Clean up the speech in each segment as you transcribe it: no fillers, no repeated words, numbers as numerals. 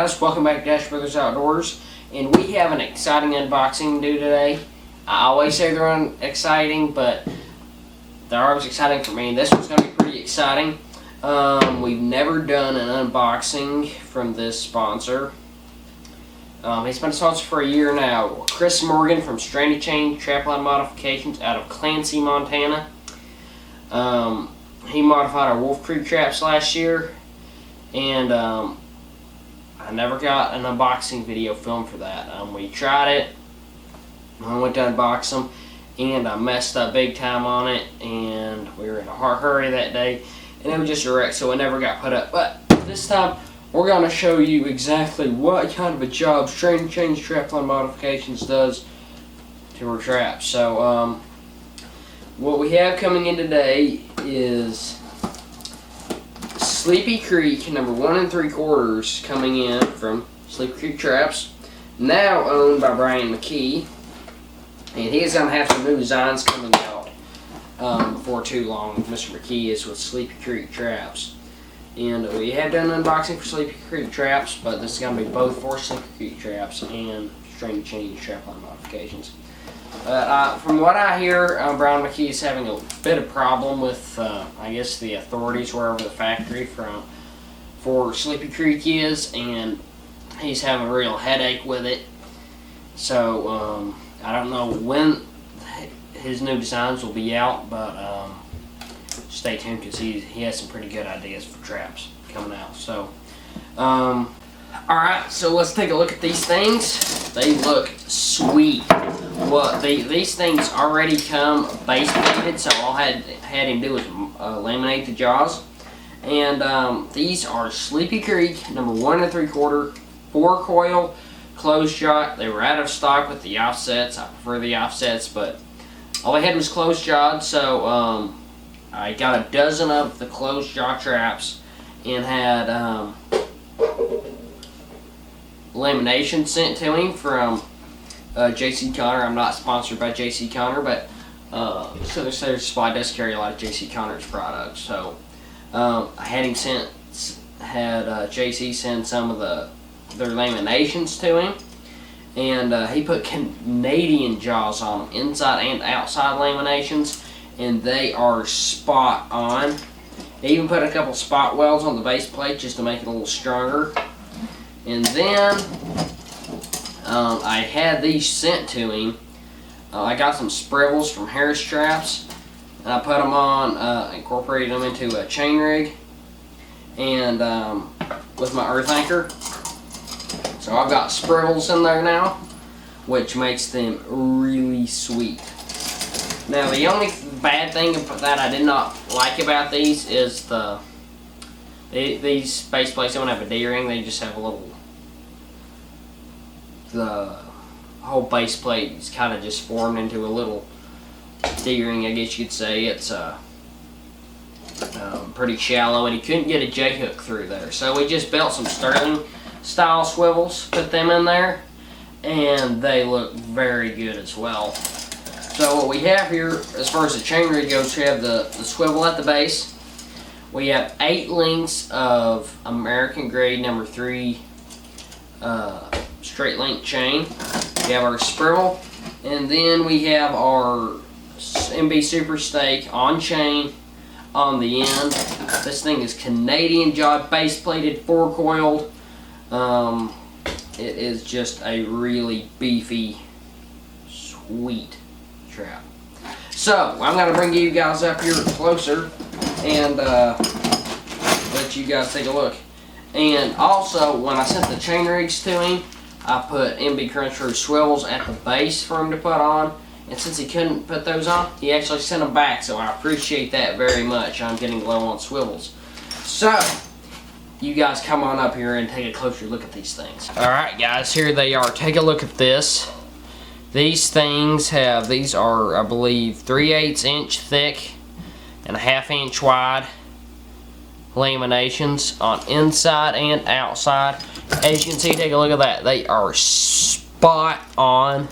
guys, welcome back to Dash Brothers Outdoors, and we have an exciting unboxing to do today. I always say they're exciting, but they're always exciting for me, and this one's going to be pretty exciting. We've never done an unboxing from this sponsor. He's been a sponsor for a year now. Chris Morgan from Schadey Trapline Modifications out of Clancy, Montana. He modified our Wolf Creek traps last year, and I never got an unboxing video filmed for that. We tried it, I went to unbox them, and I messed up big time on it, and we were in a hurry that day, and it was just a wreck, so it never got put up. But this time, we're going to show you exactly what kind of a job Schadey Trapline Modifications does to our traps. So, what we have coming in today is Sleepy Creek number 1 3/4 coming in from Sleepy Creek Traps, now owned by Brian McKee, and he's going to have some new designs coming out before too long. Mr. McKee is with Sleepy Creek Traps, and we have done an unboxing for Sleepy Creek Traps, but this is going to be both for Sleepy Creek Traps and Schadey Trapline Modifications. From what I hear, Brian McKee is having a bit of problem with, I guess, the authorities wherever the factory for Sleepy Creek is, and he's having a real headache with it. So, I don't know when his new designs will be out, but stay tuned because he has some pretty good ideas for traps coming out. So, alright, so let's take a look at these things. They look sweet. Well, these things already come base plated, so all I had him do was laminate the jaws. And these are Sleepy Creek number 1 3/4 4-coil closed jawed. They were out of stock with the offsets. I prefer the offsets, but all I had was closed jawed, so I got a dozen of the closed jaw traps and had lamination sent to him from J.C. Connor. I'm not sponsored by J.C. Connor, but Southern States Supply does carry a lot of J.C. Connor's products. So I had him J.C. send some of their laminations to him, and he put Canadian jaws on them, inside and outside laminations, and they are spot on. He even put a couple spot welds on the base plate just to make it a little stronger. And then I had these sent to him. I got some sprivels from Harris Traps, and I put them on, incorporated them into a chain rig, and with my earth anchor. So I've got sprivels in there now, which makes them really sweet. Now the only bad thing that I did not like about these is these base plates don't have a D-ring. They just have a little. The whole base plate is kind of just formed into a little D-ring, I guess you could say. It's pretty shallow, and he couldn't get a J-hook through there. So we just built some Sterling style swivels, put them in there, and they look very good as well. So what we have here, as far as the chain rig goes, we have the swivel at the base. We have 8 links of American grade number 3 straight link chain. We have our sprivel, and then we have our MB Super Stake on chain on the end. This thing is Canadian jawed, base plated, 4-coiled. It is just a really beefy, sweet trap. So I'm going to bring you guys up here closer and let you guys take a look. And also, when I sent the chain rigs to him, I put MB Crunch Road swivels at the base for him to put on, and since he couldn't put those on, he actually sent them back, so I appreciate that very much. I'm getting low on swivels. So, you guys come on up here and take a closer look at these things. Alright guys, here they are. Take a look at this. These things these are, I believe, 3/8 inch thick and a 1/2 inch wide laminations on inside and outside. As you can see, take a look at that. They are spot on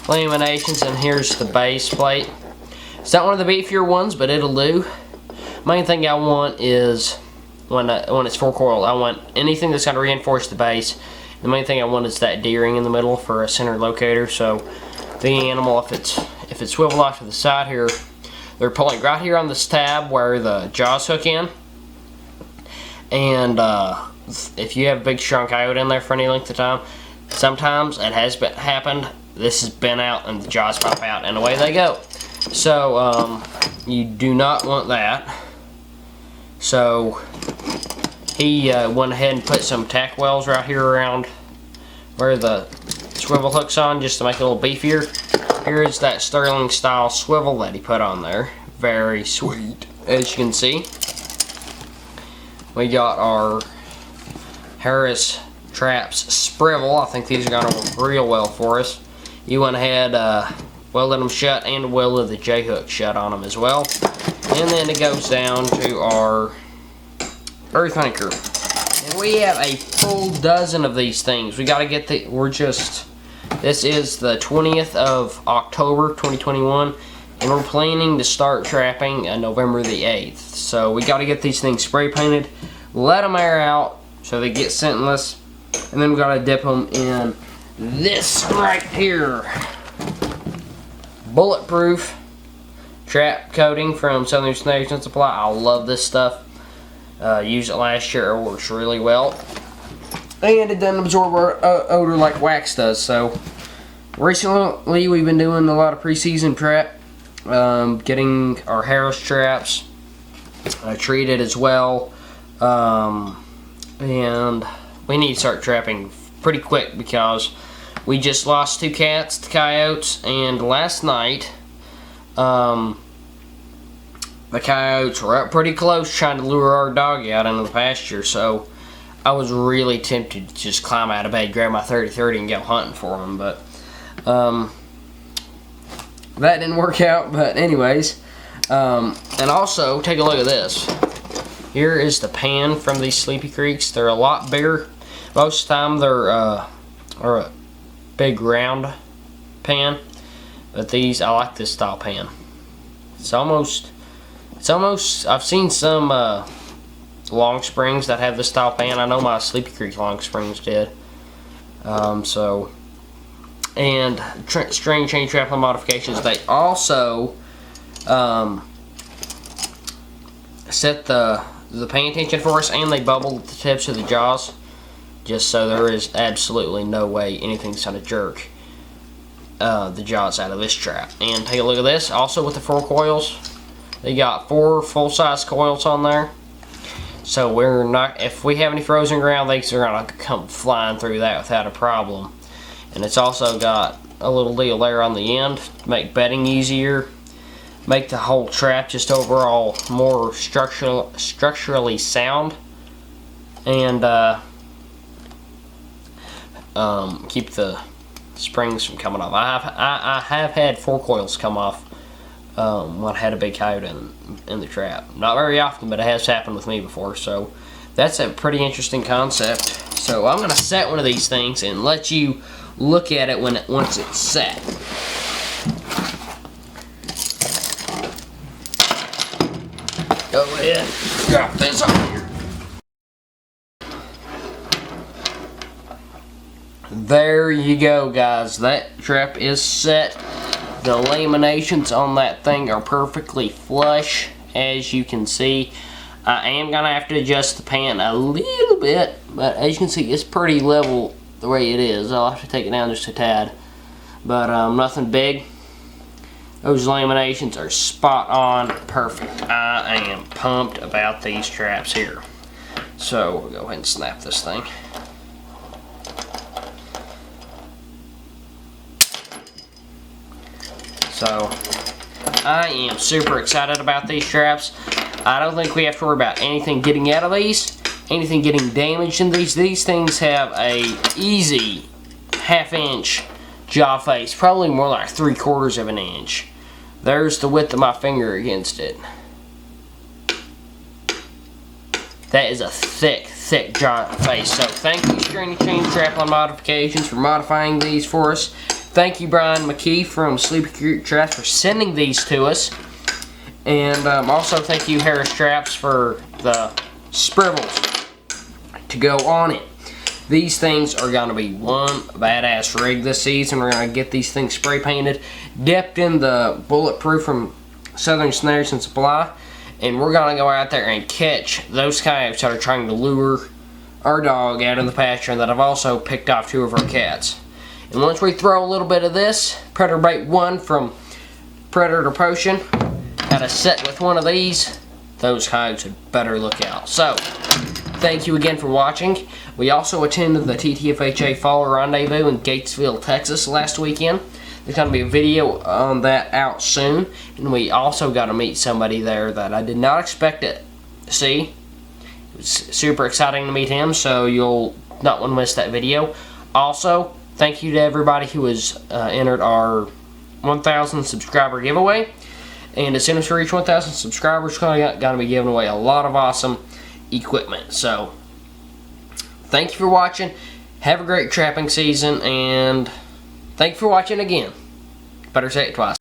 laminations, and here's the base plate. It's not one of the beefier ones, but it'll do. Main thing I want is when it's 4-coil, I want anything that's going to reinforce the base The main thing I want is that D-ring in the middle for a center locator, so the animal, if it's swiveled off to the side here, they're pulling right here on this tab where the jaws hook in. And if you have a big strong coyote in there for any length of time, sometimes it has happened. This has been out and the jaws pop out and away they go. So you do not want that. So he went ahead and put some tack wells right here around where the swivel hook's on, just to make it a little beefier. Here is that Sterling style swivel that he put on there. Very sweet. As you can see, we got our harrisndztraps sprivel. I think these are going to work real well for us. You went ahead, welded them shut, and welded the J-hook shut on them as well. And then it goes down to our earth anchor. And we have a full dozen of these things. We got to get this is the 20th of October 2021, and we're planning to start trapping November the 8th. So we got to get these things spray painted, let them air out so they get scentless, and then we got to dip them in this right here, bulletproof trap coating from Southern Snares and Supply. I love this stuff. Used it last year. It works really well, and it doesn't absorb odor like wax does. So recently we've been doing a lot of preseason prep, getting our harrisndztraps treated as well, and we need to start trapping pretty quick because we just lost 2 cats to coyotes, and last night the coyotes were up pretty close trying to lure our dog out into the pasture, so I was really tempted to just climb out of bed, grab my 30-30 and go hunting for them, but that didn't work out. But anyways, and also take a look at this. Here is the pan from these Sleepy Creeks. They're a lot bigger. Most of the time they're a big round pan, but these, I like this style pan. It's almost I've seen some long springs that have this style pan. I know my Sleepy Creek long springs did. And string chain Trapline modifications, they also set the pan tension for us, and they bubbled the tips of the jaws, just so there is absolutely no way anything's going to jerk the jaws out of this trap. And take a look at this, also with the 4 coils. They got 4 full-size coils on there, so we're not, if we have any frozen ground, these are going to come flying through that without a problem. And it's also got a little deal there on the end to make bedding easier, make the whole trap just overall more structurally sound, and keep the springs from coming off. I have had 4 coils come off when I had a big coyote in the trap. Not very often, but it has happened with me before, so that's a pretty interesting concept. So I'm going to set one of these things and let you look at it once it's set. Go ahead, drop this on here. There you go, guys. That trap is set. The laminations on that thing are perfectly flush, as you can see. I am going to have to adjust the pan a little bit, but as you can see, it's pretty level the way it is. I'll have to take it down just a tad, but nothing big. Those laminations are spot on perfect. I am pumped about these traps here. So we'll go ahead and snap this thing. So I am super excited about these traps. I don't think we have to worry about anything getting out of these, anything getting damaged in these. These things have a easy ½ inch jaw face, probably more like 3/4 of an inch. There's the width of my finger against it. That is a thick jaw face. So thank you, String Chain Trapline Modifications, for modifying these for us. Thank you, Brian McKee from Sleepy Creek Traps, for sending these to us. And also thank you, harrisndztraps, for the sprivels to go on it. These things are going to be one badass rig this season. We're going to get these things spray painted, dipped in the bulletproof from Southern Snares and Supply, and we're going to go out there and catch those coyotes that are trying to lure our dog out in the pasture, and that have also picked off 2 of our cats. And once we throw a little bit of this Predator Bait 1 from PredatorPotion at a set with one of these, those coyotes would better look out. So, thank you again for watching. We also attended the TTFHA Fall Rendezvous in Gatesville, Texas last weekend. There's going to be a video on that out soon. And we also got to meet somebody there that I did not expect to see. It was super exciting to meet him, so you'll not want to miss that video. Also, thank you to everybody who has entered our 1,000 subscriber giveaway. And as soon as we reach 1,000 subscribers, we're going to be giving away a lot of awesome equipment. So, thank you for watching. Have a great trapping season, and thank you for watching again. Better say it twice.